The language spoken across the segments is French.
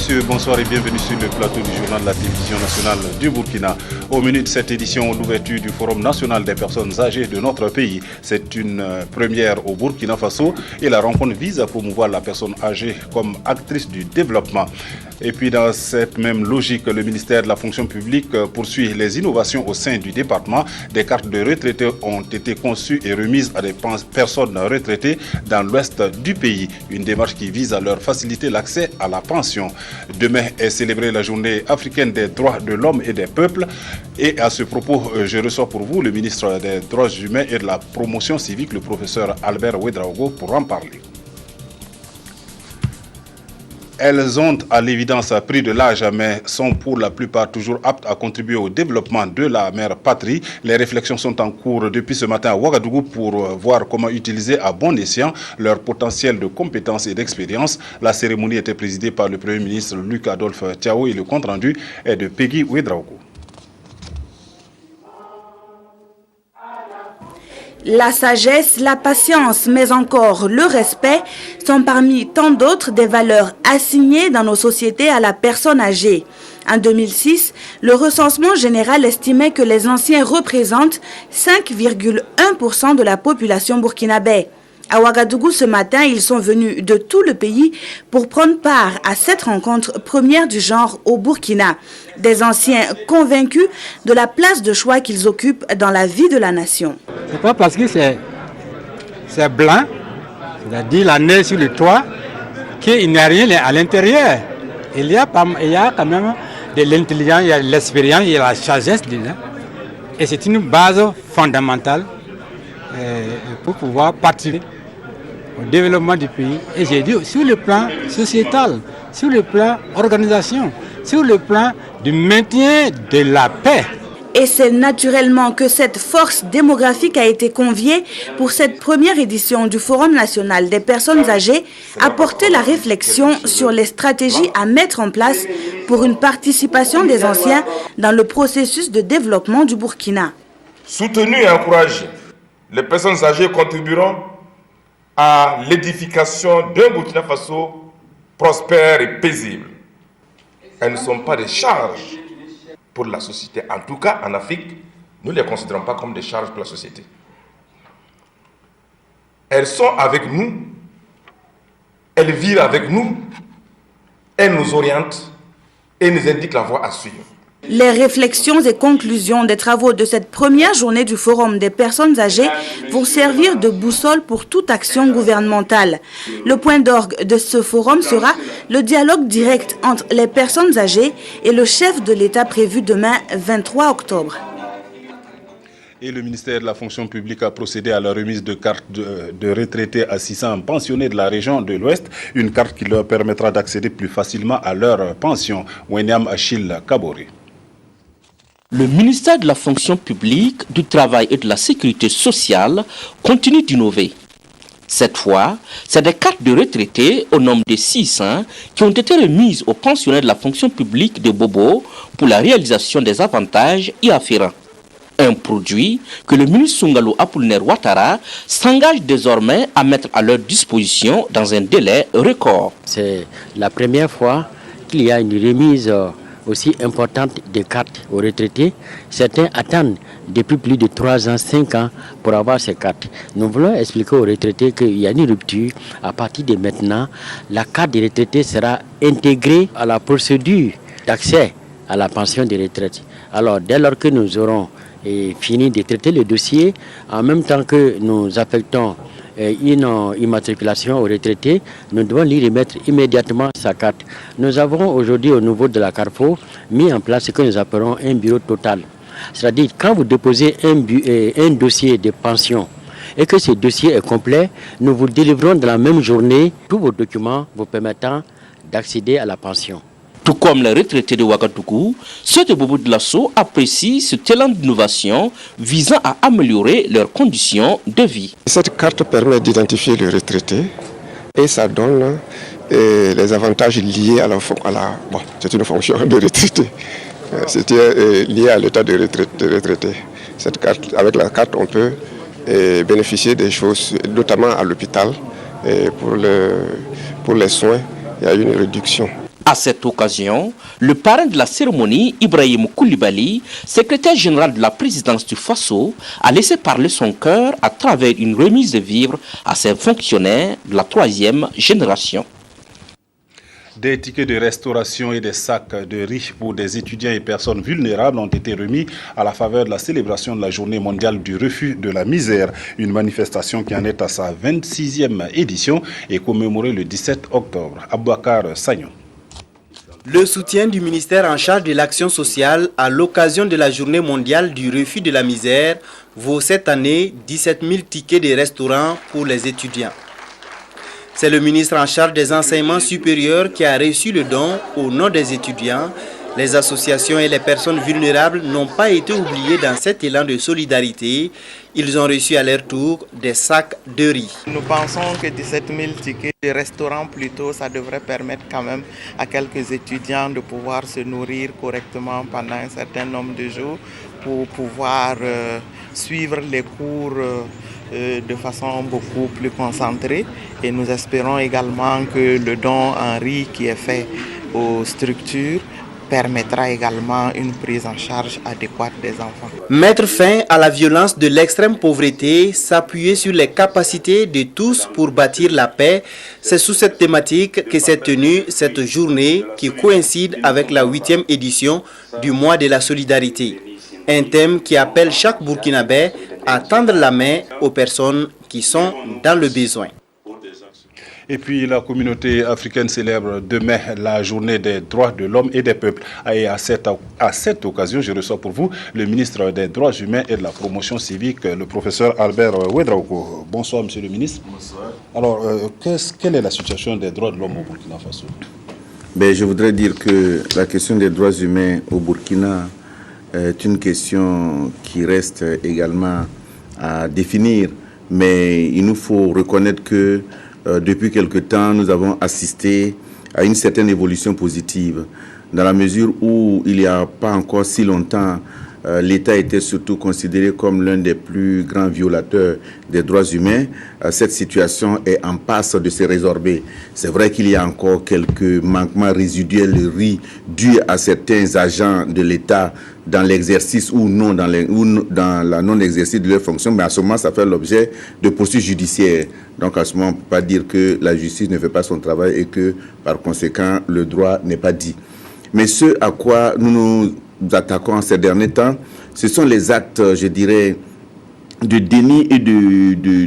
messieurs, bonsoir et bienvenue sur le plateau du journal de la télévision nationale du Burkina. Au menu de cette édition, l'ouverture du Forum national des personnes âgées de notre pays. C'est une première au Burkina Faso et la rencontre vise à promouvoir la personne âgée comme actrice du développement. Et puis dans cette même logique, le ministère de la fonction publique poursuit les innovations au sein du département. Des cartes de retraités ont été conçues et remises à des personnes retraitées dans l'ouest du pays. Une démarche qui vise à leur faciliter l'accès à la pension. Demain est célébrée la journée africaine des droits de l'homme et des peuples. Et à ce propos, je reçois pour vous le ministre des droits humains et de la promotion civique, le professeur Albert Ouedraogo, pour en parler. Elles ont à l'évidence pris de l'âge, mais sont pour la plupart toujours aptes à contribuer au développement de la mère patrie. Les réflexions sont en cours depuis ce matin à Ouagadougou pour voir comment utiliser à bon escient leur potentiel de compétences et d'expérience. La cérémonie était présidée par le Premier ministre Luc Adolphe Thiaw et le compte-rendu est de Peggy Ouedraogo. La sagesse, la patience, mais encore le respect sont parmi tant d'autres des valeurs assignées dans nos sociétés à la personne âgée. En 2006, le recensement général estimait que les anciens représentent 5,1% de la population burkinabé. À Ouagadougou ce matin, ils sont venus de tout le pays pour prendre part à cette rencontre première du genre au Burkina. Des anciens convaincus de la place de choix qu'ils occupent dans la vie de la nation. C'est pas parce que c'est blanc, c'est-à-dire la neige sur le toit, qu'il n'y a rien à l'intérieur. Il y a quand même de l'intelligence, il y a de l'expérience, il y a la sagesse dedans. Et c'est une base fondamentale pour pouvoir participer au développement du pays. Et j'ai dit sur le plan sociétal, sur le plan organisation, sur le plan du maintien de la paix. Et c'est naturellement que cette force démographique a été conviée pour cette première édition du Forum national des personnes âgées à porter la réflexion sur les stratégies à mettre en place pour une participation des anciens dans le processus de développement du Burkina. Soutenus et encouragés, les personnes âgées contribueront à l'édification d'un Burkina Faso prospère et paisible. Elles ne sont pas des charges pour la société. En tout cas, en Afrique, nous ne les considérons pas comme des charges pour la société. Elles sont avec nous, elles vivent avec nous, elles nous orientent et nous indiquent la voie à suivre. Les réflexions et conclusions des travaux de cette première journée du Forum des personnes âgées vont servir de boussole pour toute action gouvernementale. Le point d'orgue de ce forum sera le dialogue direct entre les personnes âgées et le chef de l'État prévu demain 23 octobre. Et le ministère de la fonction publique a procédé à la remise de cartes de retraités à 600 pensionnés de la région de l'Ouest, une carte qui leur permettra d'accéder plus facilement à leur pension. Wenyam Achille Kabori. Le ministère de la fonction publique, du travail et de la sécurité sociale continue d'innover. Cette fois, c'est des cartes de retraités au nombre de 600 qui ont été remises aux pensionnaires de la fonction publique de Bobo pour la réalisation des avantages y afférents. Un produit que le ministre Sungalo Apollinaire Ouattara s'engage désormais à mettre à leur disposition dans un délai record. C'est la première fois qu'il y a une remise aussi importante des cartes aux retraités. Certains attendent depuis plus de 3 ans, 5 ans pour avoir ces cartes. Nous voulons expliquer aux retraités qu'il y a une rupture. À partir de maintenant, la carte des retraités sera intégrée à la procédure d'accès à la pension de retraite. Alors, dès lors que nous aurons fini de traiter le dossier, en même temps que nous affectons une immatriculation aux retraités, nous devons lui remettre immédiatement sa carte. Nous avons aujourd'hui au niveau de la Carrefour mis en place ce que nous appelons un bureau total. C'est-à-dire quand vous déposez un dossier de pension et que ce dossier est complet, nous vous délivrons dans la même journée tous vos documents vous permettant d'accéder à la pension. Tout comme les retraités de Ouagadougou, ceux de Bobo Dioulasso apprécient ce talent d'innovation visant à améliorer leurs conditions de vie. Cette carte permet d'identifier le retraité et ça donne les avantages liés à c'est une fonction de retraité. C'était lié à l'état de retraité. Cette carte, avec la carte, on peut bénéficier des choses, notamment à l'hôpital. Pour les soins, il y a une réduction. À cette occasion, le parrain de la cérémonie, Ibrahim Koulibaly, secrétaire général de la présidence du Faso, a laissé parler son cœur à travers une remise de vivres à ses fonctionnaires de la 3e génération. Des tickets de restauration et des sacs de riz pour des étudiants et personnes vulnérables ont été remis à la faveur de la célébration de la Journée mondiale du refus de la misère. Une manifestation qui en est à sa 26e édition et commémorée le 17 octobre. Aboubakar Sagnon. Le soutien du ministère en charge de l'action sociale à l'occasion de la Journée mondiale du refus de la misère vaut cette année 17 000 tickets de restaurant pour les étudiants. C'est le ministre en charge des enseignements supérieurs qui a reçu le don au nom des étudiants. Les associations et les personnes vulnérables n'ont pas été oubliées dans cet élan de solidarité. Ils ont reçu à leur tour des sacs de riz. Nous pensons que 17 000 tickets de restaurant plutôt, ça devrait permettre quand même à quelques étudiants de pouvoir se nourrir correctement pendant un certain nombre de jours pour pouvoir suivre les cours de façon beaucoup plus concentrée. Et nous espérons également que le don en riz qui est fait aux structures permettra également une prise en charge adéquate des enfants. Mettre fin à la violence de l'extrême pauvreté, s'appuyer sur les capacités de tous pour bâtir la paix, c'est sous cette thématique que s'est tenue cette journée qui coïncide avec la 8e édition du mois de la solidarité. Un thème qui appelle chaque Burkinabé à tendre la main aux personnes qui sont dans le besoin. Et puis la communauté africaine célèbre demain la journée des droits de l'homme et des peuples. Et à cette occasion, je reçois pour vous le ministre des droits humains et de la promotion civique, le professeur Albert Ouedraogo. Bonsoir, monsieur le ministre. Bonsoir. Alors, quelle est la situation des droits de l'homme au Burkina Faso? Je voudrais dire que la question des droits humains au Burkina est une question qui reste également à définir. Mais il nous faut reconnaître que depuis quelque temps, nous avons assisté à une certaine évolution positive, dans la mesure où il n'y a pas encore si longtemps, l'État était surtout considéré comme l'un des plus grands violateurs des droits humains. Cette situation est en passe de se résorber. C'est vrai qu'il y a encore quelques manquements résiduels dus à certains agents de l'État dans l'exercice ou non, dans la non-exercice de leurs fonctions, mais à ce moment, ça fait l'objet de poursuites judiciaires. Donc à ce moment, on ne peut pas dire que la justice ne fait pas son travail et que, par conséquent, le droit n'est pas dit. Mais ce à quoi nous nous attaquons ces derniers temps, ce sont les actes, je dirais, de déni et de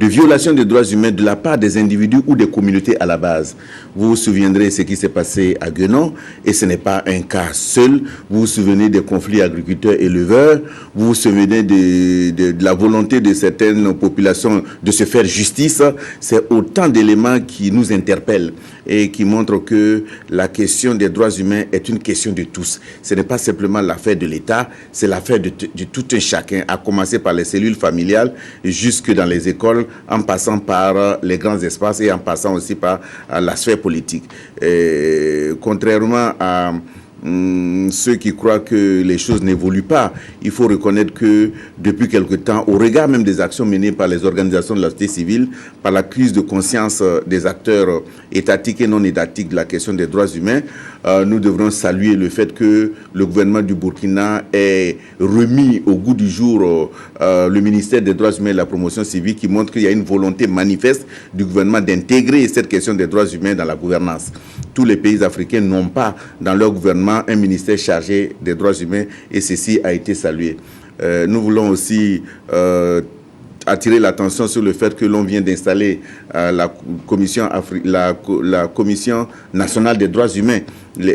violation des droits humains de la part des individus ou des communautés à la base. Vous vous souviendrez de ce qui s'est passé à Guénon, et ce n'est pas un cas seul. Vous vous souvenez des conflits agriculteurs-éleveurs, vous vous souvenez de la volonté de certaines populations de se faire justice. C'est autant d'éléments qui nous interpellent et qui montrent que la question des droits humains est une question de tous. Ce n'est pas simplement l'affaire de l'État, c'est l'affaire de tout un chacun, à commencer par les cellules familiales jusque dans les écoles, en passant par les grands espaces et en passant aussi par la sphère politique. Contrairement à ceux qui croient que les choses n'évoluent pas, il faut reconnaître que depuis quelque temps, au regard même des actions menées par les organisations de la société civile, par la prise de conscience des acteurs étatiques et non étatiques de la question des droits humains, nous devrons saluer le fait que le gouvernement du Burkina ait remis au goût du jour le ministère des droits humains et de la promotion civique, qui montre qu'il y a une volonté manifeste du gouvernement d'intégrer cette question des droits humains dans la gouvernance. Tous les pays africains n'ont pas dans leur gouvernement un ministère chargé des droits humains, et ceci a été salué. Nous voulons aussi attirer l'attention sur le fait que l'on vient d'installer la commission nationale des droits humains.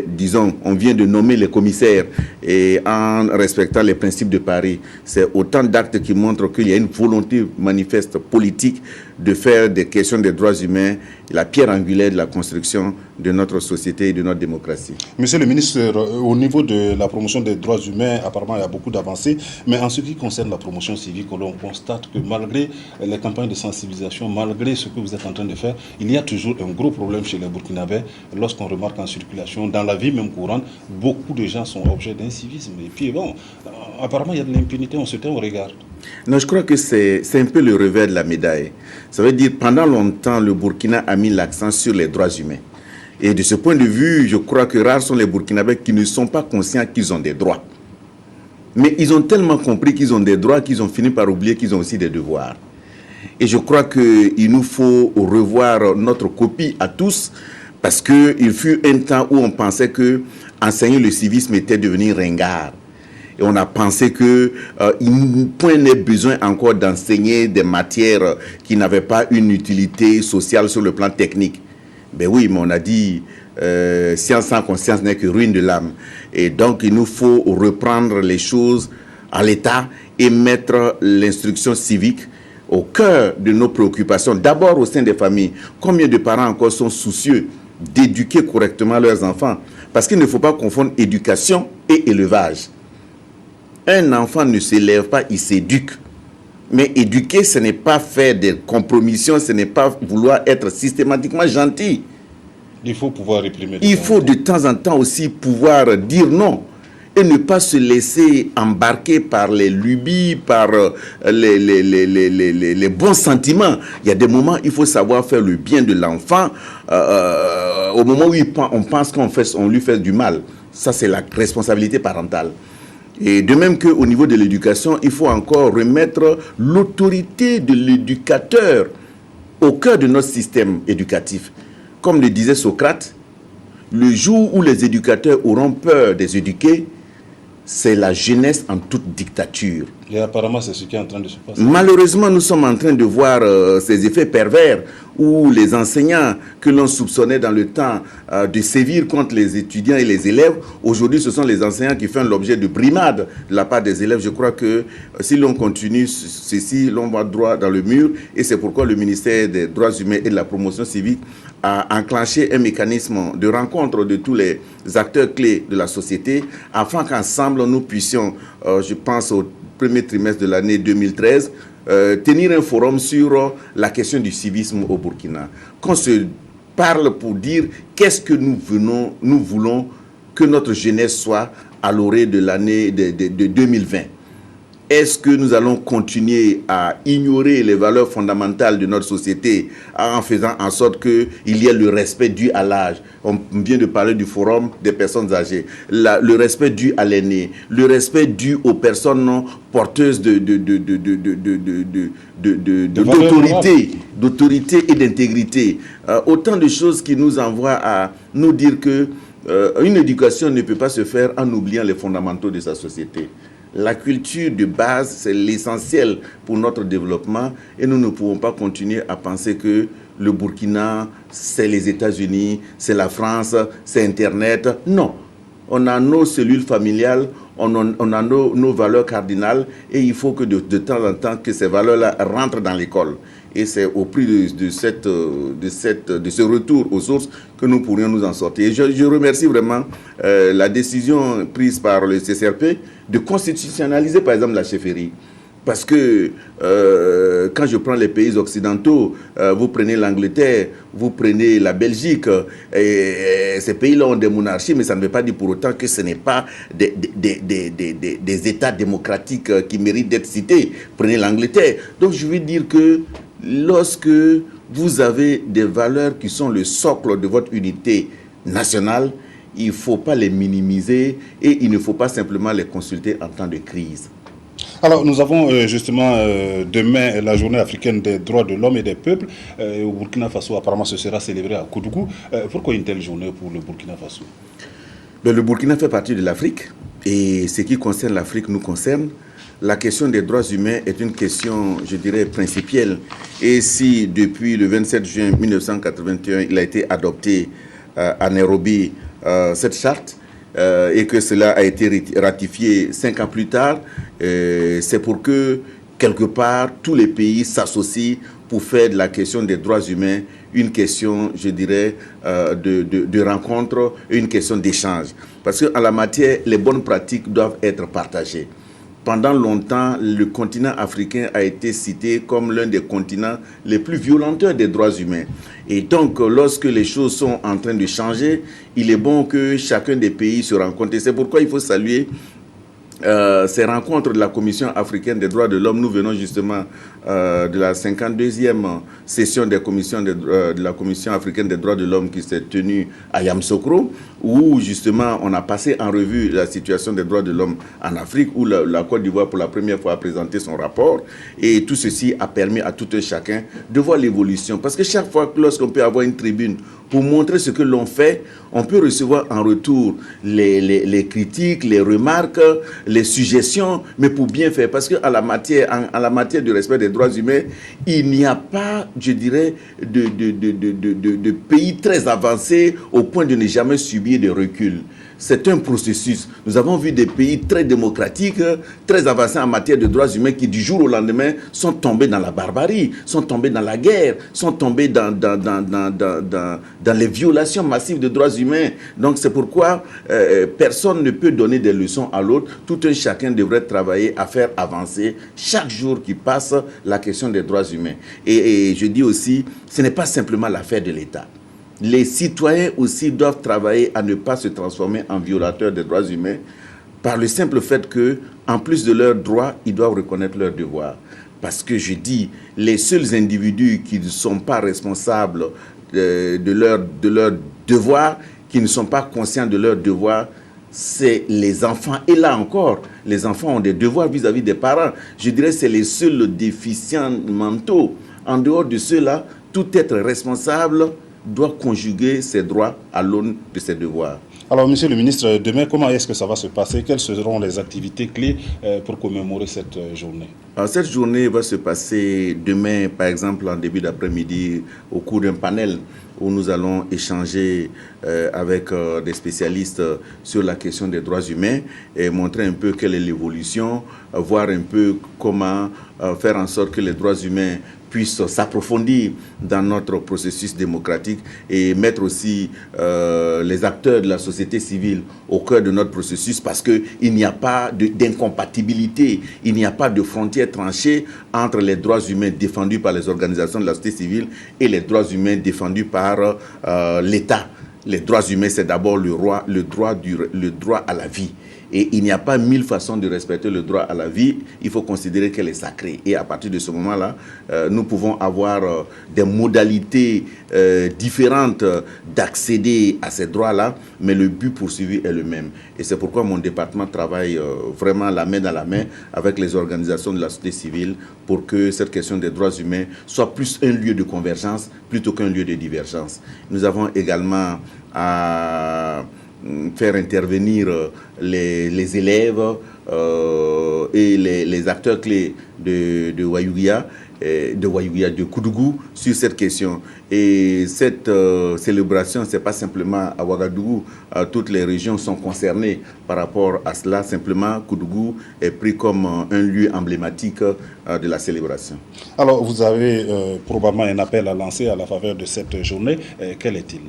Disons, on vient de nommer les commissaires, et en respectant les principes de Paris, c'est autant d'actes qui montrent qu'il y a une volonté manifeste politique de faire des questions des droits humains la pierre angulaire de la construction de notre société et de notre démocratie. Monsieur le ministre, au niveau de la promotion des droits humains, apparemment il y a beaucoup d'avancées, mais en ce qui concerne la promotion civique, on constate que malgré les campagnes de sensibilisation, malgré ce que vous êtes en train de faire, il y a toujours un gros problème chez les Burkinabés. Lorsqu'on remarque en circulation, dans la vie même courante, beaucoup de gens sont objets d'incivisme. Et puis bon, apparemment il y a de l'impunité, on se tient au regard. Non, je crois que c'est un peu le revers de la médaille. Ça veut dire, pendant longtemps, le Burkina a mis l'accent sur les droits humains. Et de ce point de vue, je crois que rares sont les Burkinabés qui ne sont pas conscients qu'ils ont des droits. Mais ils ont tellement compris qu'ils ont des droits qu'ils ont fini par oublier qu'ils ont aussi des devoirs. Et je crois qu'il nous faut revoir notre copie à tous, parce qu'il fut un temps où on pensait que enseigner le civisme était devenu ringard. Et on a pensé qu'il point n'est besoin encore d'enseigner des matières qui n'avaient pas une utilité sociale sur le plan technique. Ben oui, mais on a dit science sans conscience n'est que ruine de l'âme. Et donc il nous faut reprendre les choses à l'état et mettre l'instruction civique au cœur de nos préoccupations, d'abord au sein des familles. Combien de parents encore sont soucieux d'éduquer correctement leurs enfants? Parce qu'il ne faut pas confondre éducation et élevage. Un enfant ne s'élève pas, il s'éduque. Mais éduquer, ce n'est pas faire des compromissions, ce n'est pas vouloir être systématiquement gentil. Il faut pouvoir réprimer. Il faut de temps en temps aussi pouvoir dire non et ne pas se laisser embarquer par les lubies, par les bons sentiments. Il y a des moments, il faut savoir faire le bien de l'enfant. Au moment où on pense qu'on lui fait du mal, ça c'est la responsabilité parentale. Et de même qu'au niveau de l'éducation, il faut encore remettre l'autorité de l'éducateur au cœur de notre système éducatif. Comme le disait Socrate, le jour où les éducateurs auront peur des éduqués, c'est la jeunesse en toute dictature. Et apparemment, c'est ce qui est en train de se passer. Malheureusement, nous sommes en train de voir ces effets pervers où les enseignants que l'on soupçonnait dans le temps de sévir contre les étudiants et les élèves, aujourd'hui, ce sont les enseignants qui font l'objet de brimades de la part des élèves. Je crois que si l'on continue ceci, l'on va droit dans le mur. Et c'est pourquoi le ministère des Droits humains et de la promotion civique a enclenché un mécanisme de rencontre de tous les acteurs clés de la société afin qu'ensemble nous puissions, je pense au premier trimestre de l'année 2013, tenir un forum sur la question du civisme au Burkina. Qu'on se parle pour dire qu'est-ce que nous voulons que notre jeunesse soit à l'orée de l'année de 2020. Est-ce que nous allons continuer à ignorer les valeurs fondamentales de notre société en faisant en sorte qu'il y ait le respect dû à l'âge? On vient de parler du forum des personnes âgées. Le respect dû à l'aîné, le respect dû aux personnes porteuses d'autorité et d'intégrité. Autant de choses qui nous envoient à nous dire que une éducation ne peut pas se faire en oubliant les fondamentaux de sa société. La culture de base, c'est l'essentiel pour notre développement et nous ne pouvons pas continuer à penser que le Burkina, c'est les États-Unis, c'est la France, c'est Internet. Non, on a nos cellules familiales, on a nos valeurs cardinales et il faut que de temps en temps que ces valeurs-là rentrent dans l'école. Et c'est au prix de ce retour aux sources que nous pourrions nous en sortir. Et je remercie vraiment la décision prise par le CCRP de constitutionnaliser par exemple la chefferie. Parce que quand je prends les pays occidentaux, vous prenez l'Angleterre, vous prenez la Belgique, et ces pays-là ont des monarchies, mais ça ne veut pas dire pour autant que ce n'est pas des États démocratiques qui méritent d'être cités. Prenez l'Angleterre. Donc je veux dire que lorsque vous avez des valeurs qui sont le socle de votre unité nationale, il ne faut pas les minimiser et il ne faut pas simplement les consulter en temps de crise. Alors, nous avons justement demain la journée africaine des droits de l'homme et des peuples. Au Burkina Faso, apparemment, ce sera célébré à Koudougou. Pourquoi une telle journée pour le Burkina Faso? Le Burkina fait partie de l'Afrique et ce qui concerne l'Afrique nous concerne. La question des droits humains est une question, je dirais, principielle. Et si depuis le 27 juin 1981, il a été adopté à Nairobi cette charte, et que cela a été ratifié 5 ans plus tard, c'est pour que, quelque part, tous les pays s'associent pour faire de la question des droits humains une question, je dirais, de rencontre, une question d'échange. Parce qu'en la matière, les bonnes pratiques doivent être partagées. Pendant longtemps, le continent africain a été cité comme l'un des continents les plus violateurs des droits humains. Et donc, lorsque les choses sont en train de changer, il est bon que chacun des pays se rencontre. Et c'est pourquoi il faut saluer ces rencontres de la Commission africaine des droits de l'homme, nous venons justement de la 52e session de la Commission africaine des droits de l'homme qui s'est tenue à Yamoussoukro, où justement on a passé en revue la situation des droits de l'homme en Afrique, où la Côte d'Ivoire pour la première fois a présenté son rapport, et tout ceci a permis à tout un chacun de voir l'évolution. Parce que chaque fois que lorsqu'on peut avoir une tribune pour montrer ce que l'on fait, on peut recevoir en retour les critiques, les remarques, les suggestions, mais pour bien faire. Parce qu'en la matière du respect des droits humains, il n'y a pas, je dirais, de pays très avancé au point de ne jamais subir de recul. C'est un processus. Nous avons vu des pays très démocratiques, très avancés en matière de droits humains qui, du jour au lendemain, sont tombés dans la barbarie, sont tombés dans la guerre, sont tombés dans les violations massives de droits humains. Donc, c'est pourquoi personne ne peut donner des leçons à l'autre. Tout un chacun devrait travailler à faire avancer, chaque jour qui passe, la question des droits humains. Et je dis aussi, ce n'est pas simplement l'affaire de l'État. Les citoyens aussi doivent travailler à ne pas se transformer en violateurs des droits humains par le simple fait que, en plus de leurs droits, ils doivent reconnaître leurs devoirs. Parce que je dis, les seuls individus qui ne sont pas responsables de leurs devoirs, qui ne sont pas conscients de leurs devoirs, c'est les enfants. Et là encore, les enfants ont des devoirs vis-à-vis des parents. Je dirais que c'est les seuls déficients mentaux. En dehors de ceux-là, tout être responsable doit conjuguer ses droits à l'aune de ses devoirs. Alors, monsieur le ministre, demain, comment est-ce que ça va se passer? Quelles seront les activités clés pour commémorer cette journée? Alors, cette journée va se passer demain, par exemple, en début d'après-midi, au cours d'un panel où nous allons échanger avec des spécialistes sur la question des droits humains et montrer un peu quelle est l'évolution, voir un peu comment faire en sorte que les droits humains puissent s'approfondir dans notre processus démocratique et mettre aussi les acteurs de la société civile au cœur de notre processus, parce qu'il n'y a pas d'incompatibilité, il n'y a pas de frontière tranchée entre les droits humains défendus par les organisations de la société civile et les droits humains défendus par l'État. Les droits humains, c'est d'abord le droit à la vie. Et il n'y a pas 1000 façons de respecter le droit à la vie. Il faut considérer qu'elle est sacrée. Et à partir de ce moment-là, nous pouvons avoir des modalités différentes d'accéder à ces droits-là, mais le but poursuivi est le même. Et c'est pourquoi mon département travaille vraiment la main dans la main avec les organisations de la société civile pour que cette question des droits humains soit plus un lieu de convergence plutôt qu'un lieu de divergence. Nous avons également à faire intervenir les élèves et les acteurs clés de Wayouguia, de Koudougou sur cette question. Et cette célébration, ce n'est pas simplement à Ouagadougou, toutes les régions sont concernées par rapport à cela. Simplement, Koudougou est pris comme un lieu emblématique de la célébration. Alors, vous avez probablement un appel à lancer à la faveur de cette journée. Quel est-il?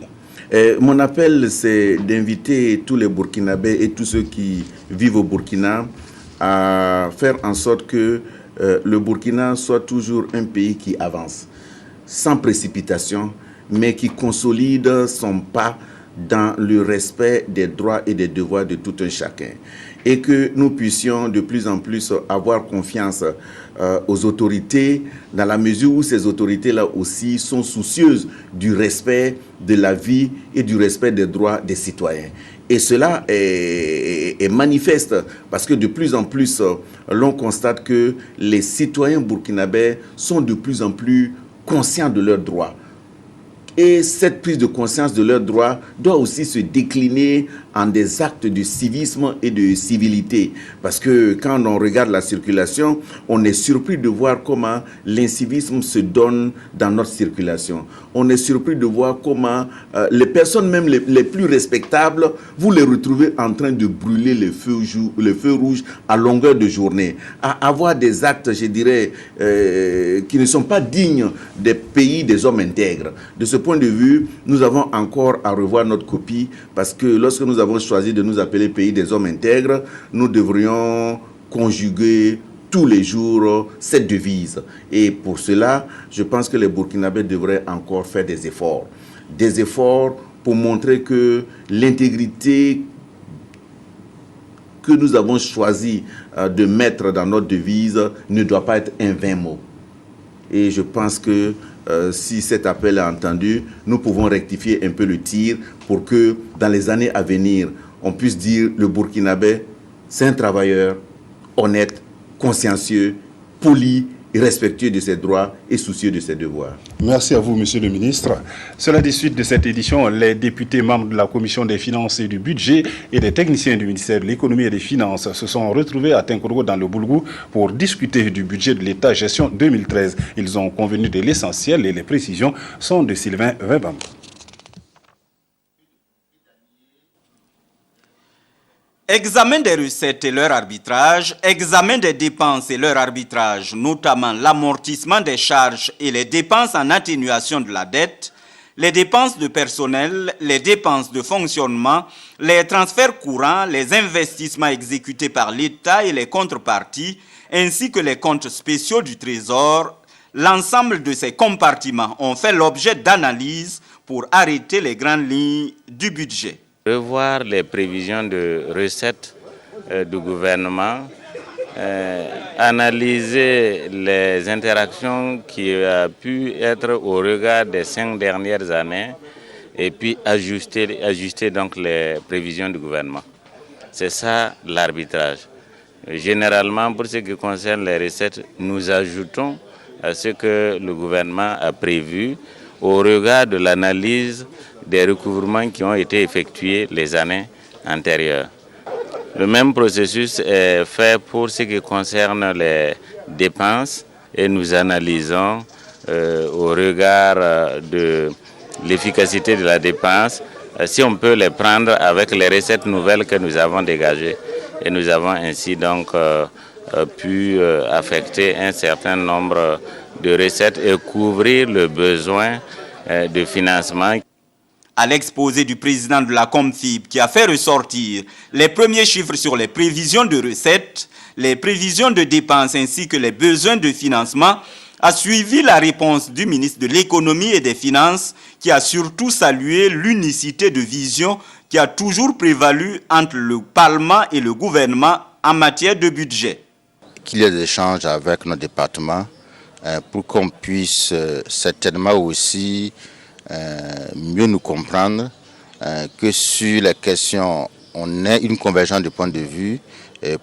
Mon appel, c'est d'inviter tous les Burkinabés et tous ceux qui vivent au Burkina à faire en sorte que le Burkina soit toujours un pays qui avance, sans précipitation, mais qui consolide son pas dans le respect des droits et des devoirs de tout un chacun. Et que nous puissions de plus en plus avoir confiance aux autorités, dans la mesure où ces autorités-là aussi sont soucieuses du respect de la vie et du respect des droits des citoyens. Et cela est manifeste parce que de plus en plus, l'on constate que les citoyens burkinabés sont de plus en plus conscients de leurs droits. Et cette prise de conscience de leurs droits doit aussi se décliner en des actes de civisme et de civilité. Parce que quand on regarde la circulation, on est surpris de voir comment l'incivisme se donne dans notre circulation. On est surpris de voir comment les personnes même les plus respectables, vous les retrouvez en train de brûler les feux rouges à longueur de journée. À avoir des actes, je dirais, qui ne sont pas dignes des pays des hommes intègres. De ce point de vue, nous avons encore à revoir notre copie parce que lorsque nous avons choisi de nous appeler pays des hommes intègres, nous devrions conjuguer tous les jours cette devise. Et pour cela, je pense que les Burkinabés devraient encore faire des efforts pour montrer que l'intégrité que nous avons choisi de mettre dans notre devise ne doit pas être un vain mot. Et je pense que si cet appel est entendu, nous pouvons rectifier un peu le tir pour que dans les années à venir, on puisse dire le Burkinabé, c'est un travailleur honnête, consciencieux, poli, respectueux de ses droits et soucieux de ses devoirs. Merci à vous, Monsieur le Ministre. Cela dit, suite de cette édition, les députés membres de la Commission des finances et du budget et les techniciens du ministère de l'économie et des finances se sont retrouvés à Tinkourou dans le Boulgou pour discuter du budget de l'État gestion 2013. Ils ont convenu de l'essentiel et les précisions sont de Sylvain Webam. Examen des recettes et leur arbitrage, examen des dépenses et leur arbitrage, notamment l'amortissement des charges et les dépenses en atténuation de la dette, les dépenses de personnel, les dépenses de fonctionnement, les transferts courants, les investissements exécutés par l'État et les contreparties, ainsi que les comptes spéciaux du Trésor. L'ensemble de ces compartiments ont fait l'objet d'analyses pour arrêter les grandes lignes du budget. Revoir les prévisions de recettes du gouvernement, analyser les interactions qui ont pu être au regard des 5 dernières années et puis ajuster donc les prévisions du gouvernement. C'est ça l'arbitrage. Généralement, pour ce qui concerne les recettes, nous ajoutons à ce que le gouvernement a prévu au regard de l'analyse des recouvrements qui ont été effectués les années antérieures. Le même processus est fait pour ce qui concerne les dépenses et nous analysons au regard de l'efficacité de la dépense si on peut les prendre avec les recettes nouvelles que nous avons dégagées. Et nous avons ainsi donc pu affecter un certain nombre de recettes et couvrir le besoin de financement. À l'exposé du président de la Comfib qui a fait ressortir les premiers chiffres sur les prévisions de recettes, les prévisions de dépenses ainsi que les besoins de financement, a suivi la réponse du ministre de l'économie et des finances qui a surtout salué l'unicité de vision qui a toujours prévalu entre le Parlement et le gouvernement en matière de budget. Qu'il y ait des échanges avec nos départements pour qu'on puisse certainement aussi mieux nous comprendre, que sur les questions, on ait une convergence de points de vue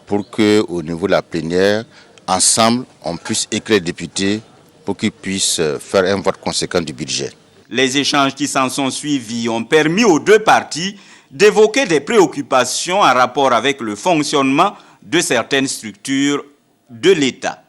pour qu'au niveau de la plénière, ensemble, on puisse éclairer les députés pour qu'ils puissent faire un vote conséquent du budget. Les échanges qui s'en sont suivis ont permis aux deux parties d'évoquer des préoccupations en rapport avec le fonctionnement de certaines structures de l'État.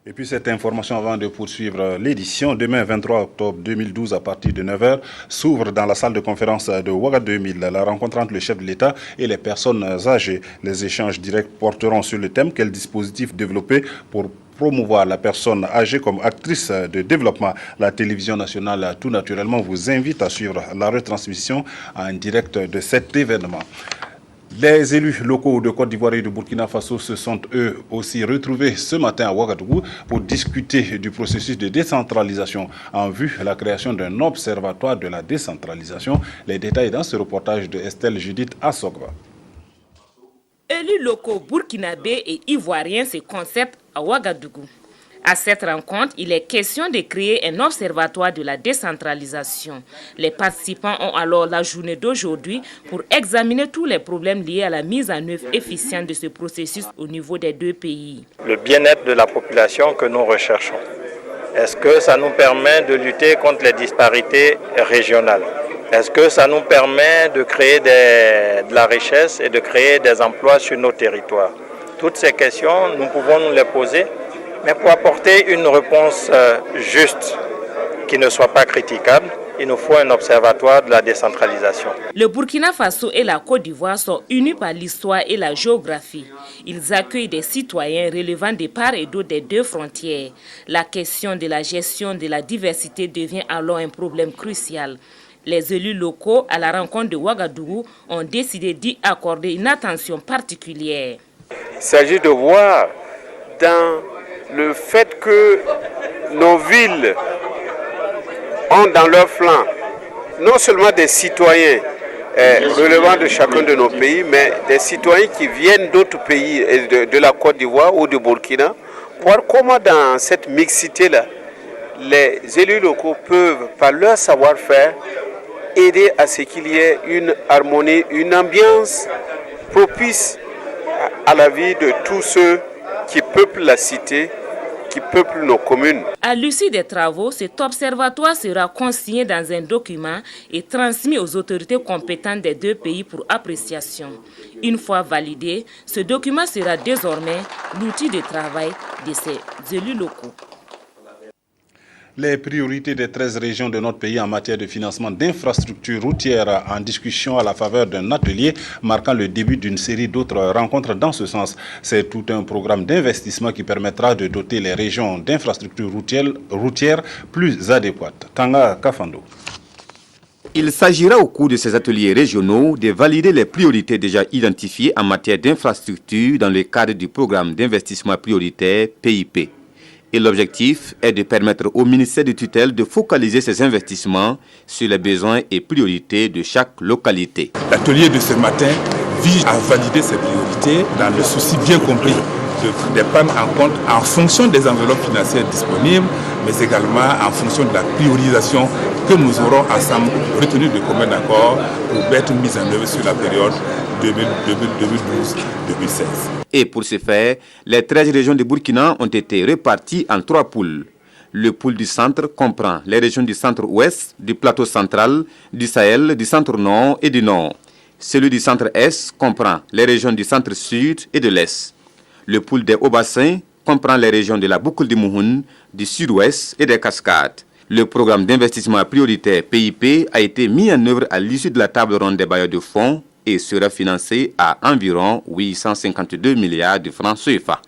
Et puis cette information avant de poursuivre l'édition, demain 23 octobre 2012 à partir de 9h, s'ouvre dans la salle de conférence de Ouaga 2000 la rencontre entre le chef de l'État et les personnes âgées. Les échanges directs porteront sur le thème quel dispositif développer pour promouvoir la personne âgée comme actrice de développement. La télévision nationale tout naturellement vous invite à suivre la retransmission en direct de cet événement. Les élus locaux de Côte d'Ivoire et de Burkina Faso se sont eux aussi retrouvés ce matin à Ouagadougou pour discuter du processus de décentralisation en vue de la création d'un observatoire de la décentralisation. Les détails dans ce reportage de Estelle Judith Assogba. Élus locaux burkinabés et ivoiriens se concertent à Ouagadougou. À cette rencontre, il est question de créer un observatoire de la décentralisation. Les participants ont alors la journée d'aujourd'hui pour examiner tous les problèmes liés à la mise en œuvre efficiente de ce processus au niveau des deux pays. Le bien-être de la population que nous recherchons. Est-ce que ça nous permet de lutter contre les disparités régionales? Est-ce que ça nous permet de créer de la richesse et de créer des emplois sur nos territoires? Toutes ces questions, nous pouvons nous les poser. Mais pour apporter une réponse juste, qui ne soit pas critiquable, il nous faut un observatoire de la décentralisation. Le Burkina Faso et la Côte d'Ivoire sont unis par l'histoire et la géographie. Ils accueillent des citoyens relevant de part et d'autre des deux frontières. La question de la gestion de la diversité devient alors un problème crucial. Les élus locaux, à la rencontre de Ouagadougou, ont décidé d'y accorder une attention particulière. Il s'agit de voir dans le fait que nos villes ont dans leur flanc non seulement des citoyens relevant de chacun de nos pays, mais des citoyens qui viennent d'autres pays, de la Côte d'Ivoire ou du Burkina, voir comment dans cette mixité-là, les élus locaux peuvent, par leur savoir-faire, aider à ce qu'il y ait une harmonie, une ambiance propice à la vie de tous ceux qui peuplent la cité, qui peuplent nos communes. À l'issue des travaux, cet observatoire sera consigné dans un document et transmis aux autorités compétentes des deux pays pour appréciation. Une fois validé, ce document sera désormais l'outil de travail de ces élus locaux. Les priorités des 13 régions de notre pays en matière de financement d'infrastructures routières en discussion à la faveur d'un atelier marquant le début d'une série d'autres rencontres dans ce sens. C'est tout un programme d'investissement qui permettra de doter les régions d'infrastructures routières plus adéquates. Tanga Kafando. Il s'agira au cours de ces ateliers régionaux de valider les priorités déjà identifiées en matière d'infrastructures dans le cadre du programme d'investissement prioritaire PIP. Et l'objectif est de permettre au ministère de tutelle de focaliser ses investissements sur les besoins et priorités de chaque localité. L'atelier de ce matin vise à valider ces priorités dans le souci bien compris de prendre en compte en fonction des enveloppes financières disponibles, mais également en fonction de la priorisation que nous aurons ensemble retenu de commun accord pour être mise en œuvre sur la période 2012-2016. Et pour ce faire, les 13 régions de Burkina ont été réparties en 3 pôles. Le pôle du centre comprend les régions du centre-ouest, du plateau central, du Sahel, du centre-nord et du nord. Celui du centre-est comprend les régions du centre-sud et de l'est. Le pôle des hauts-bassins comprend les régions de la boucle de Mouhoun, du sud-ouest et des Cascades. Le programme d'investissement prioritaire PIP a été mis en œuvre à l'issue de la table ronde des bailleurs de fonds et sera financé à environ 852 milliards de francs CFA.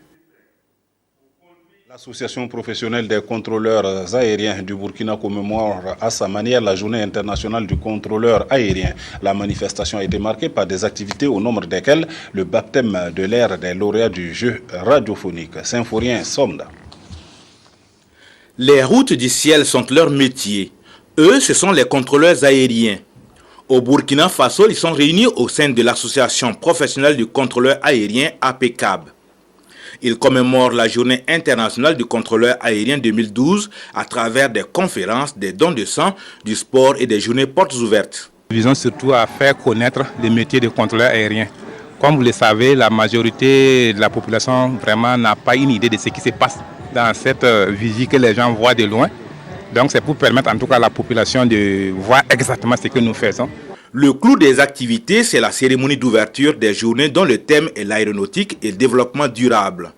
L'Association professionnelle des contrôleurs aériens du Burkina commémore à sa manière la journée internationale du contrôleur aérien. La manifestation a été marquée par des activités au nombre desquelles le baptême de l'ère des lauréats du jeu radiophonique. Symphorien Somda. Les routes du ciel sont leur métier. Eux, ce sont les contrôleurs aériens. Au Burkina Faso, ils sont réunis au sein de l'Association professionnelle du contrôleur aérien APCAB. Ils commémorent la journée internationale du contrôleur aérien 2012 à travers des conférences, des dons de sang, du sport et des journées portes ouvertes. Nous visons surtout à faire connaître le métier de contrôleur aérien. Comme vous le savez, la majorité de la population vraiment n'a pas une idée de ce qui se passe dans cette vigie que les gens voient de loin. Donc c'est pour permettre en tout cas à la population de voir exactement ce que nous faisons. Le clou des activités, c'est la cérémonie d'ouverture des journées dont le thème est l'aéronautique et le développement durable.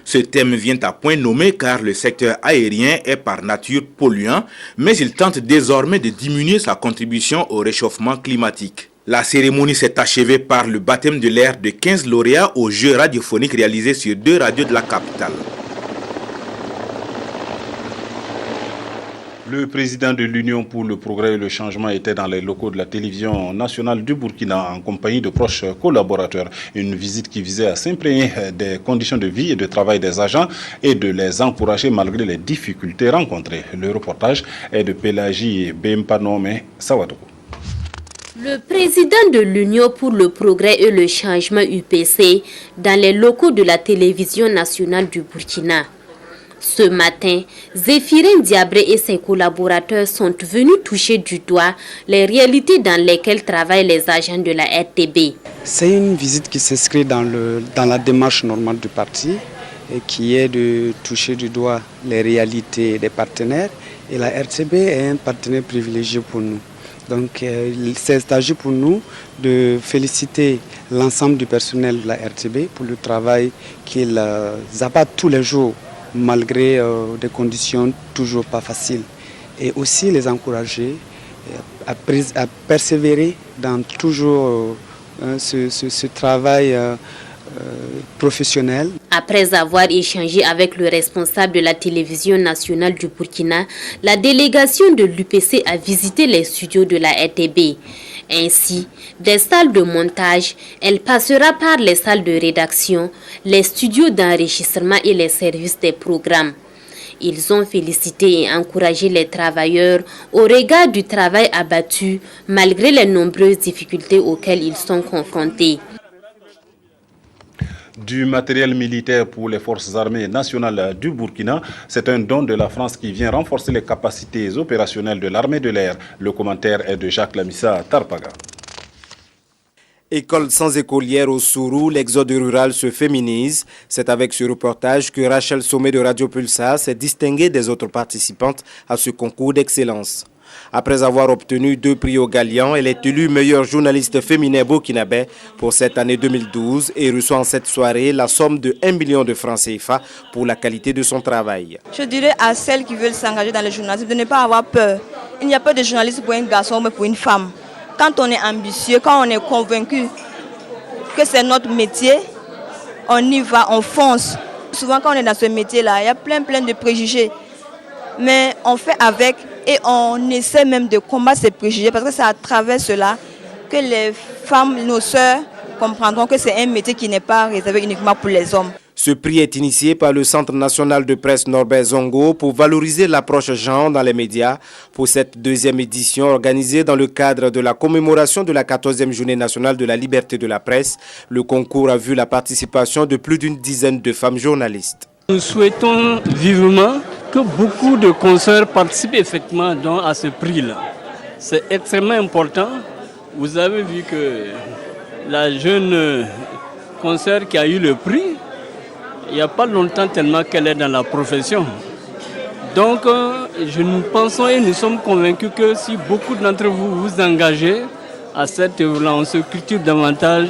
Ce thème vient à point nommé car le secteur aérien est par nature polluant, mais il tente désormais de diminuer sa contribution au réchauffement climatique. La cérémonie s'est achevée par le baptême de l'air de 15 lauréats aux jeux radiophoniques réalisés sur 2 radios de la capitale. Le président de l'Union pour le progrès et le changement était dans les locaux de la télévision nationale du Burkina en compagnie de proches collaborateurs. Une visite qui visait à s'imprégner des conditions de vie et de travail des agents et de les encourager malgré les difficultés rencontrées. Le reportage est de Pélagie Bempanome Sawadoko. Le président de l'Union pour le progrès et le changement UPC dans les locaux de la télévision nationale du Burkina. Ce matin, Zéphirin Diabré et ses collaborateurs sont venus toucher du doigt les réalités dans lesquelles travaillent les agents de la RTB. C'est une visite qui s'inscrit dans la démarche normale du parti et qui est de toucher du doigt les réalités des partenaires. Et la RTB est un partenaire privilégié pour nous. Donc c'est agi pour nous de féliciter l'ensemble du personnel de la RTB pour le travail qu'ils abattent tous les jours, malgré des conditions toujours pas faciles. Et aussi les encourager à persévérer dans toujours ce travail professionnel. Après avoir échangé avec le responsable de la télévision nationale du Burkina, la délégation de l'UPC a visité les studios de la RTB. Ainsi, des salles de montage, elle passera par les salles de rédaction, les studios d'enregistrement et les services des programmes. Ils ont félicité et encouragé les travailleurs au regard du travail abattu malgré les nombreuses difficultés auxquelles ils sont confrontés. Du matériel militaire pour les forces armées nationales du Burkina. C'est un don de la France qui vient renforcer les capacités opérationnelles de l'armée de l'air. Le commentaire est de Jacques Lamissa Tarpaga. École sans écolière au Sourou, l'exode rural se féminise. C'est avec ce reportage que Rachel Sommet de Radio Pulsar s'est distinguée des autres participantes à ce concours d'excellence. Après avoir obtenu 2 prix au Galian, elle est élue meilleure journaliste féminin burkinabé pour cette année 2012 et reçoit en cette soirée la somme de 1 million de francs CFA pour la qualité de son travail. Je dirais à celles qui veulent s'engager dans le journalisme de ne pas avoir peur. Il n'y a pas de journaliste pour un garçon mais pour une femme. Quand on est ambitieux, quand on est convaincu que c'est notre métier, on y va, on fonce. Souvent quand on est dans ce métier-là, il y a plein de préjugés. Mais on fait avec et on essaie même de combattre ces préjugés parce que c'est à travers cela que les femmes, nos sœurs, comprendront que c'est un métier qui n'est pas réservé uniquement pour les hommes. Ce prix est initié par le Centre national de presse Norbert Zongo pour valoriser l'approche genre dans les médias. Pour cette 2e édition organisée dans le cadre de la commémoration de la 14e journée nationale de la liberté de la presse, le concours a vu la participation de plus d'une dizaine de femmes journalistes. Nous souhaitons vivement que beaucoup de consoeurs participent effectivement à ce prix-là. C'est extrêmement important. Vous avez vu que la jeune consoeur qui a eu le prix, il n'y a pas longtemps tellement qu'elle est dans la profession. Donc, nous pensons et nous sommes convaincus que si beaucoup d'entre vous vous engagez à cette œuvre-là, on se cultive davantage.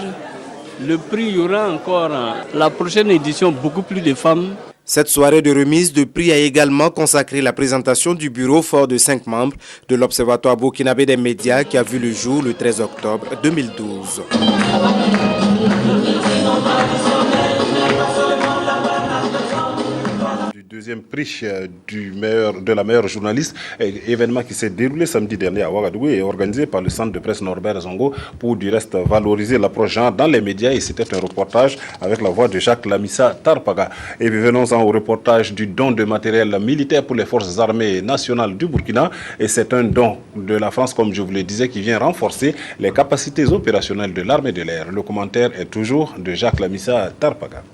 Le prix, il y aura encore la prochaine édition beaucoup plus de femmes. Cette soirée de remise de prix a également consacré la présentation du bureau fort de 5 membres de l'Observatoire burkinabé des médias qui a vu le jour le 13 octobre 2012. Deuxième prix de la meilleure journaliste, événement qui s'est déroulé samedi dernier à Ouagadougou et organisé par le centre de presse Norbert Zongo pour du reste valoriser l'approche genre dans les médias, et c'était un reportage avec la voix de Jacques Lamissa Tarpaga. Et puis venons-en au reportage du don de matériel militaire pour les forces armées nationales du Burkina, et c'est un don de la France, comme je vous le disais, qui vient renforcer les capacités opérationnelles de l'armée de l'air. Le commentaire est toujours de Jacques Lamissa Tarpaga.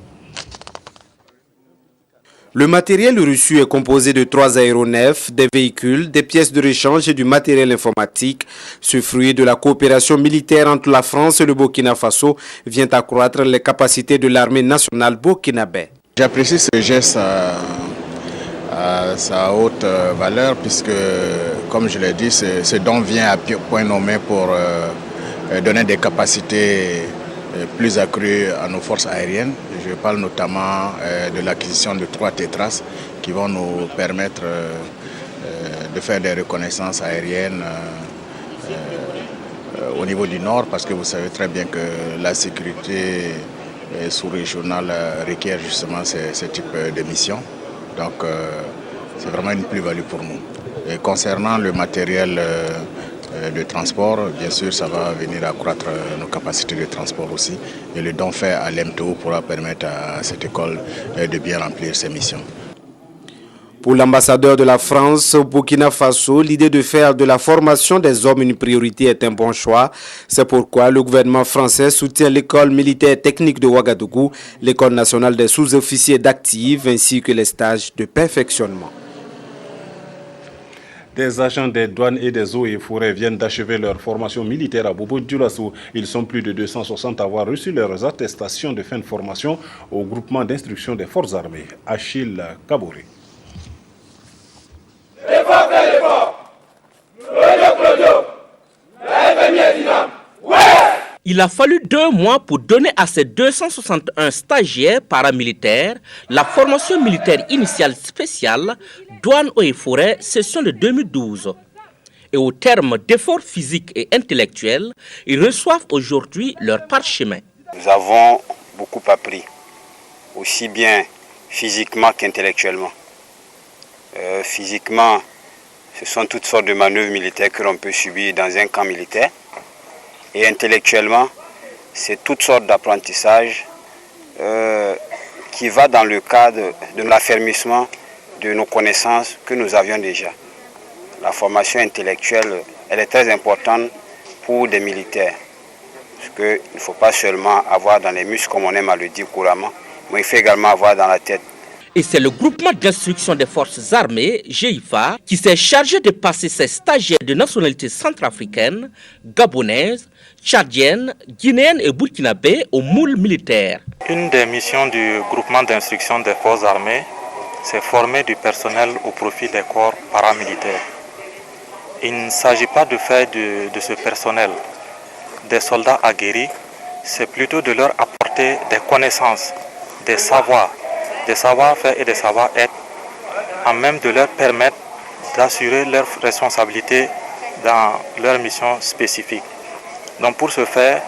Le matériel reçu est composé de 3 aéronefs, des véhicules, des pièces de rechange et du matériel informatique. Ce fruit de la coopération militaire entre la France et le Burkina Faso vient accroître les capacités de l'armée nationale burkinabé. J'apprécie ce geste à sa haute valeur puisque, comme je l'ai dit, ce don vient à point nommé pour donner des capacités plus accrues à nos forces aériennes. Je parle notamment de l'acquisition de 3 tétras qui vont nous permettre de faire des reconnaissances aériennes au niveau du nord, parce que vous savez très bien que la sécurité sous-régionale requiert justement ce type de mission. Donc c'est vraiment une plus-value pour nous. Et concernant le matériel de transport, bien sûr, ça va venir accroître nos capacités de transport aussi. Et le don fait à l'MTO pourra permettre à cette école de bien remplir ses missions. Pour l'ambassadeur de la France au Burkina Faso, l'idée de faire de la formation des hommes une priorité est un bon choix. C'est pourquoi le gouvernement français soutient l'école militaire technique de Ouagadougou, l'école nationale des sous-officiers d'active ainsi que les stages de perfectionnement. Des agents des douanes et des eaux et forêts viennent d'achever leur formation militaire à Bobo-Dioulasso. Ils sont plus de 260 à avoir reçu leurs attestations de fin de formation au groupement d'instruction des forces armées. Achille Kabouré. Il a fallu 2 mois pour donner à ces 261 stagiaires paramilitaires la formation militaire initiale spéciale douane, eaux et forêts, session de 2012. Et au terme d'efforts physiques et intellectuels, ils reçoivent aujourd'hui leur parchemin. Nous avons beaucoup appris, aussi bien physiquement qu'intellectuellement. Physiquement, ce sont toutes sortes de manœuvres militaires que l'on peut subir dans un camp militaire. Et intellectuellement, c'est toutes sortes d'apprentissages qui va dans le cadre de l'affermissement de nos connaissances que nous avions déjà. La formation intellectuelle, elle est très importante pour des militaires. Parce qu'il ne faut pas seulement avoir dans les muscles, comme on aime à le dire couramment, mais il faut également avoir dans la tête. Et c'est le groupement d'instruction des forces armées, GIFA, qui s'est chargé de passer ses stagiaires de nationalité centrafricaine, gabonaise, tchadienne, guinéenne et burkinabé au moule militaire. Une des missions du groupement d'instruction des forces armées, c'est former du personnel au profit des corps paramilitaires. Il ne s'agit pas de faire de ce personnel des soldats aguerris, c'est plutôt de leur apporter des connaissances, des savoir-faire et des savoir-être, en même de leur permettre d'assurer leurs responsabilités dans leur mission spécifique. Donc pour ce faire,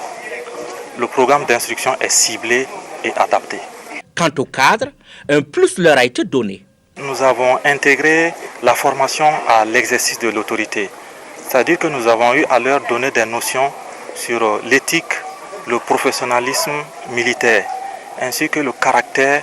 le programme d'instruction est ciblé et adapté. Quant au cadre, un plus leur a été donné. Nous avons intégré la formation à l'exercice de l'autorité, c'est-à-dire que nous avons eu à leur donner des notions sur l'éthique, le professionnalisme militaire, ainsi que le caractère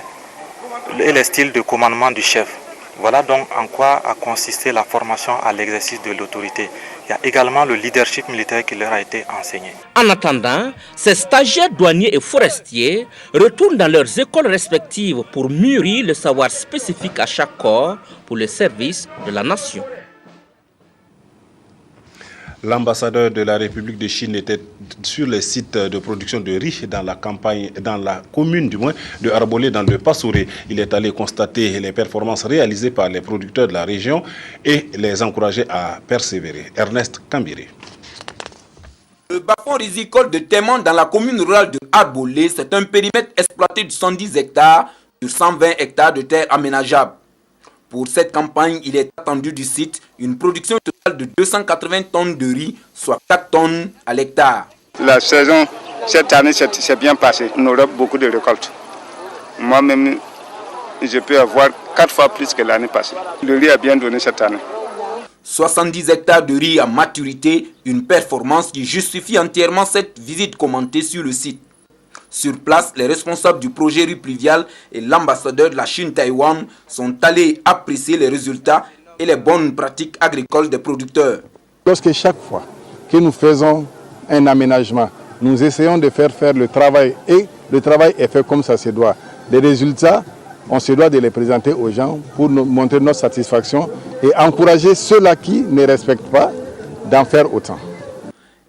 et les styles de commandement du chef. Voilà donc en quoi a consisté la formation à l'exercice de l'autorité. Il y a également le leadership militaire qui leur a été enseigné. En attendant, ces stagiaires douaniers et forestiers retournent dans leurs écoles respectives pour mûrir le savoir spécifique à chaque corps pour le service de la nation. L'ambassadeur de la République de Chine était sur les sites de production de riz dans la commune de Arbolé dans le Passouré. Il est allé constater les performances réalisées par les producteurs de la région et les encourager à persévérer. Ernest Kambiri. Le bas-fond risicole de Téman dans la commune rurale de Arbolé, c'est un périmètre exploité de 110 hectares sur 120 hectares de terres aménageables. Pour cette campagne, il est attendu du site une production totale de 280 tonnes de riz, soit 4 tonnes à l'hectare. La saison, cette année, c'est bien passé. On aura beaucoup de récoltes. Moi-même, je peux avoir 4 fois plus que l'année passée. Le riz a bien donné cette année. 70 hectares de riz à maturité, une performance qui justifie entièrement cette visite commentée sur le site. Sur place, les responsables du projet riz pluvial et l'ambassadeur de la Chine-Taïwan sont allés apprécier les résultats et les bonnes pratiques agricoles des producteurs. Lorsque chaque fois que nous faisons un aménagement, nous essayons de faire le travail et le travail est fait comme ça se doit. Les résultats, on se doit de les présenter aux gens pour nous montrer notre satisfaction et encourager ceux-là qui ne respectent pas d'en faire autant.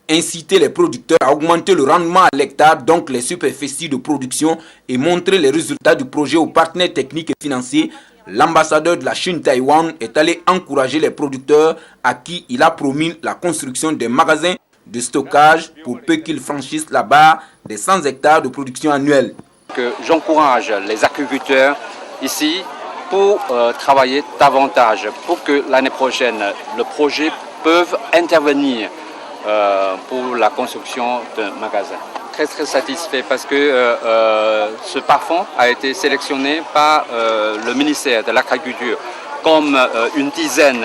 Inciter les producteurs à augmenter le rendement à l'hectare, donc les superficies de production, et montrer les résultats du projet aux partenaires techniques et financiers. L'ambassadeur de la Chine-Taïwan est allé encourager les producteurs à qui il a promis la construction des magasins de stockage pour peu qu'ils franchissent la barre des 100 hectares de production annuelle. J'encourage les agriculteurs ici pour travailler davantage, pour que l'année prochaine, le projet peut intervenir pour la construction d'un magasin. Très satisfait parce que ce parfum a été sélectionné par le ministère de l'Agriculture comme une dizaine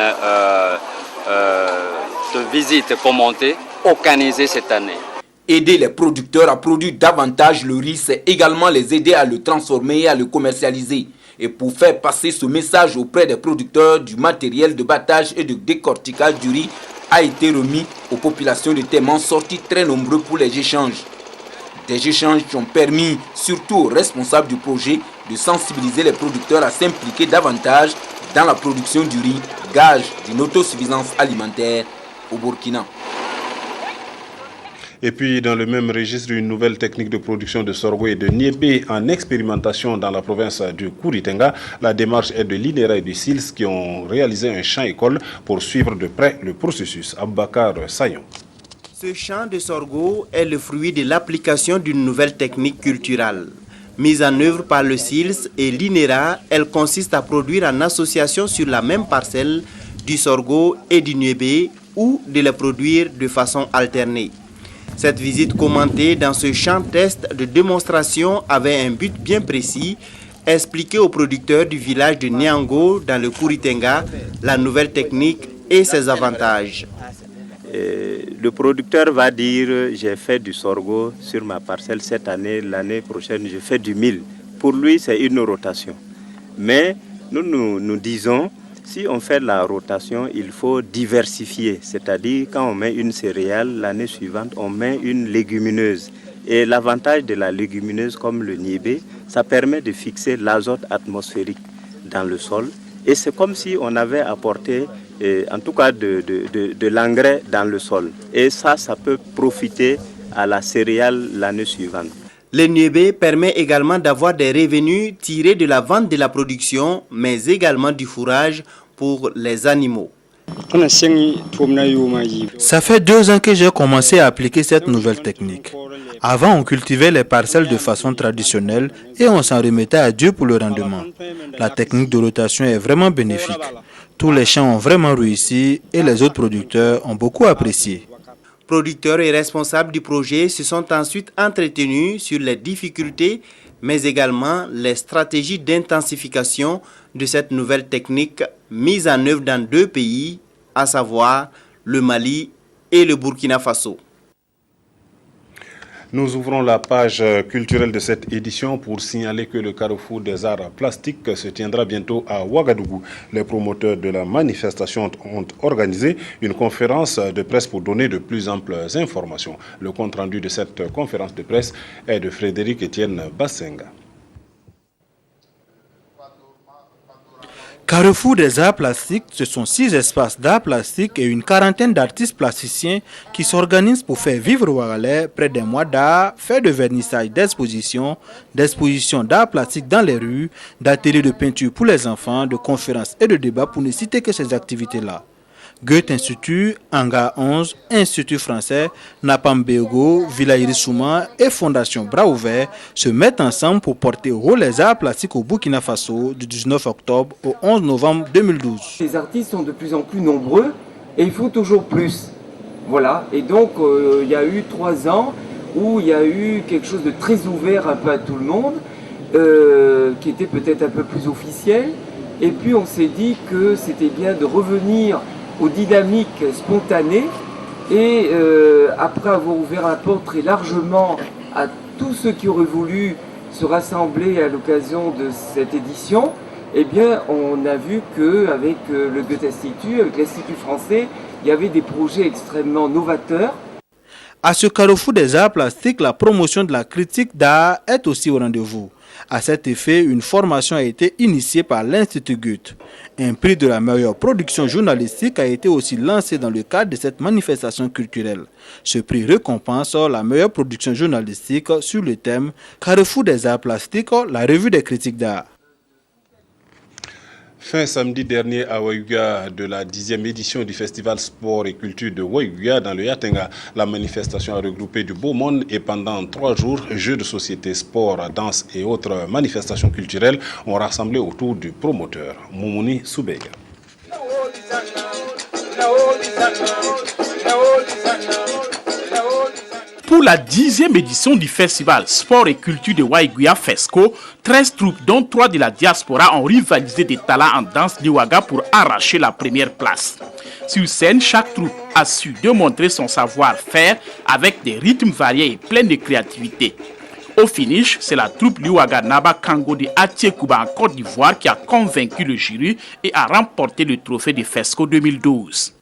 de visites commentées organisées cette année. Aider les producteurs à produire davantage le riz, c'est également les aider à le transformer et à le commercialiser. Et pour faire passer ce message auprès des producteurs, du matériel de battage et de décortiquage du riz a été remis aux populations de Téman sorties très nombreux pour les échanges. Des échanges qui ont permis surtout aux responsables du projet de sensibiliser les producteurs à s'impliquer davantage dans la production du riz, gage d'une autosuffisance alimentaire au Burkina. Et puis, dans le même registre, une nouvelle technique de production de sorgho et de niébé en expérimentation dans la province du Kouritenga. La démarche est de l'INERA et du SILS qui ont réalisé un champ-école pour suivre de près le processus. Aboubacar Sayon. Ce champ de sorgho est le fruit de l'application d'une nouvelle technique culturelle. Mise en œuvre par le SILS et l'INERA, elle consiste à produire en association sur la même parcelle du sorgho et du niébé ou de les produire de façon alternée. Cette visite commentée dans ce champ test de démonstration avait un but bien précis, expliquer aux producteurs du village de Niango dans le Kouritenga la nouvelle technique et ses avantages. Le producteur va dire j'ai fait du sorgho sur ma parcelle cette année, l'année prochaine je fais du mil. Pour lui c'est une rotation. Mais Nous disons, si on fait la rotation, il faut diversifier. C'est-à-dire, quand on met une céréale, l'année suivante, on met une légumineuse. Et l'avantage de la légumineuse, comme le niébé, ça permet de fixer l'azote atmosphérique dans le sol. Et c'est comme si on avait apporté, en tout cas, de l'engrais dans le sol. Et ça peut profiter à la céréale l'année suivante. Le niébé permet également d'avoir des revenus tirés de la vente de la production, mais également du fourrage pour les animaux. Ça fait 2 ans que j'ai commencé à appliquer cette nouvelle technique. Avant, on cultivait les parcelles de façon traditionnelle et on s'en remettait à Dieu pour le rendement. La technique de rotation est vraiment bénéfique. Tous les champs ont vraiment réussi et les autres producteurs ont beaucoup apprécié. Producteurs et responsables du projet se sont ensuite entretenus sur les difficultés, mais également les stratégies d'intensification de cette nouvelle technique mise en œuvre dans 2 pays, à savoir le Mali et le Burkina Faso. Nous ouvrons la page culturelle de cette édition pour signaler que le Carrefour des Arts Plastiques se tiendra bientôt à Ouagadougou. Les promoteurs de la manifestation ont organisé une conférence de presse pour donner de plus amples informations. Le compte-rendu de cette conférence de presse est de Frédéric Etienne Bassenga. Carrefour des Arts Plastiques, ce sont 6 espaces d'art plastique et une quarantaine d'artistes plasticiens qui s'organisent pour faire vivre Ouagalais près d'un mois d'art, fait de vernissage d'expositions d'art plastique dans les rues, d'ateliers de peinture pour les enfants, de conférences et de débats pour ne citer que ces activités-là. Goethe Institut, Hangar 11, Institut français, Napambego, Villa Irissouma et Fondation Bras Ouverts se mettent ensemble pour porter haut les arts plastiques au Burkina Faso du 19 octobre au 11 novembre 2012. Les artistes sont de plus en plus nombreux et il faut toujours plus. Voilà, et donc il y a eu 3 ans où il y a eu quelque chose de très ouvert un peu à tout le monde, qui était peut-être un peu plus officiel. Et puis on s'est dit que c'était bien de revenir aux dynamiques spontanées et après avoir ouvert la porte très largement à tous ceux qui auraient voulu se rassembler à l'occasion de cette édition, eh bien on a vu qu'avec le Goethe Institut, avec l'Institut français, il y avait des projets extrêmement novateurs. À ce carrefour des arts plastiques, la promotion de la critique d'art est aussi au rendez-vous. À cet effet, une formation a été initiée par l'Institut Goethe. Un prix de la meilleure production journalistique a été aussi lancé dans le cadre de cette manifestation culturelle. Ce prix récompense la meilleure production journalistique sur le thème Carrefour des arts plastiques, la revue des critiques d'art. Fin samedi dernier à Ouaïga de la 10e édition du Festival Sport et Culture de Ouaïga dans le Yatenga. La manifestation a regroupé du beau monde et pendant 3 jours, jeux de société, sport, danse et autres manifestations culturelles ont rassemblé autour du promoteur, Moumouni Soubega. Pour la 10e édition du Festival Sport et Culture de Ouaïga FESCO, 13 troupes, dont 3 de la diaspora, ont rivalisé des talents en danse d'Ouaga pour arracher la première place. Sur scène, chaque troupe a su démontrer son savoir-faire avec des rythmes variés et pleins de créativité. Au finish, c'est la troupe Liouaga Naba Kango de Atiekouba en Côte d'Ivoire qui a convaincu le jury et a remporté le trophée de FESCO 2012.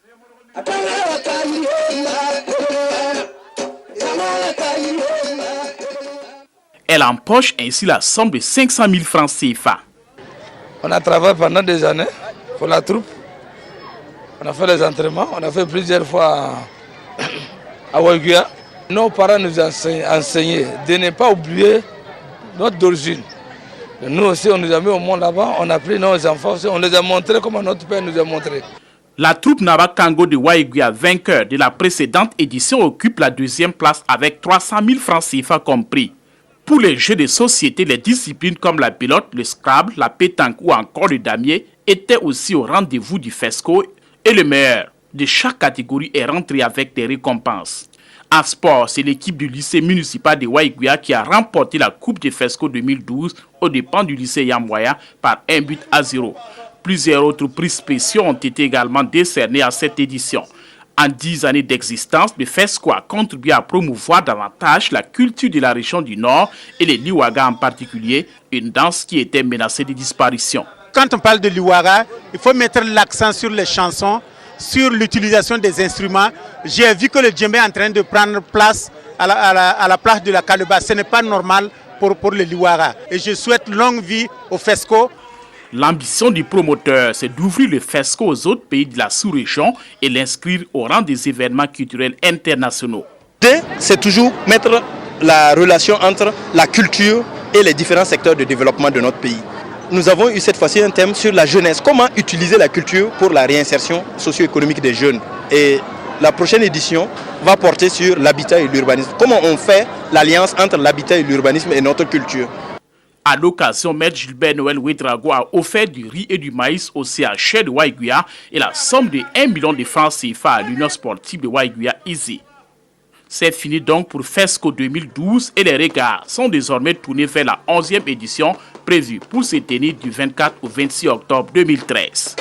Elle empoche ainsi la somme de 500 000 francs CFA. On a travaillé pendant des années pour la troupe. On a fait les entraînements, on a fait plusieurs fois à Ouaïga. Nos parents nous ont enseigné de ne pas oublier notre origine. Nous aussi, on nous a mis au monde là-bas, on a pris nos enfants, on les a montrés comme notre père nous a montré. La troupe Naba Kango de Ouaïga, vainqueur de la précédente édition, occupe la 2e place avec 300 000 francs CFA compris. Pour les jeux de société, les disciplines comme la pilote, le Scrabble, la pétanque ou encore le damier étaient aussi au rendez-vous du FESCO et le meilleur de chaque catégorie est rentré avec des récompenses. En sport, c'est l'équipe du lycée municipal de Ouaïga qui a remporté la Coupe de FESCO 2012 aux dépens du lycée Yamwaya par 1-0. Plusieurs autres prix spéciaux ont été également décernés à cette édition. En 10 années d'existence, le FESCO a contribué à promouvoir davantage la culture de la région du Nord et les Liouaga en particulier, une danse qui était menacée de disparition. quand on parle de l'Iwara, il faut mettre l'accent sur les chansons, sur l'utilisation des instruments. J'ai vu que le djembé est en train de prendre place à la place de la calebasse. Ce n'est pas normal pour le Liwara. Et je souhaite longue vie au FESCO. L'ambition du promoteur, c'est d'ouvrir le FESCO aux autres pays de la sous-région et l'inscrire au rang des événements culturels internationaux. C'est toujours mettre la relation entre la culture et les différents secteurs de développement de notre pays. Nous avons eu cette fois-ci un thème sur la jeunesse. Comment utiliser la culture pour la réinsertion socio-économique des jeunes. Et la prochaine édition va porter sur l'habitat et l'urbanisme. Comment on fait l'alliance entre l'habitat et l'urbanisme et notre culture. À l'occasion, Maître Gilbert Noël Ouedraogo a offert du riz et du maïs au CHR de Waiguia et la somme de 1 million de francs CFA à l'Union sportive de Waiguia Easy. C'est fini donc pour FESCO 2012 et les regards sont désormais tournés vers la 11e édition prévue pour se tenir du 24 au 26 octobre 2013.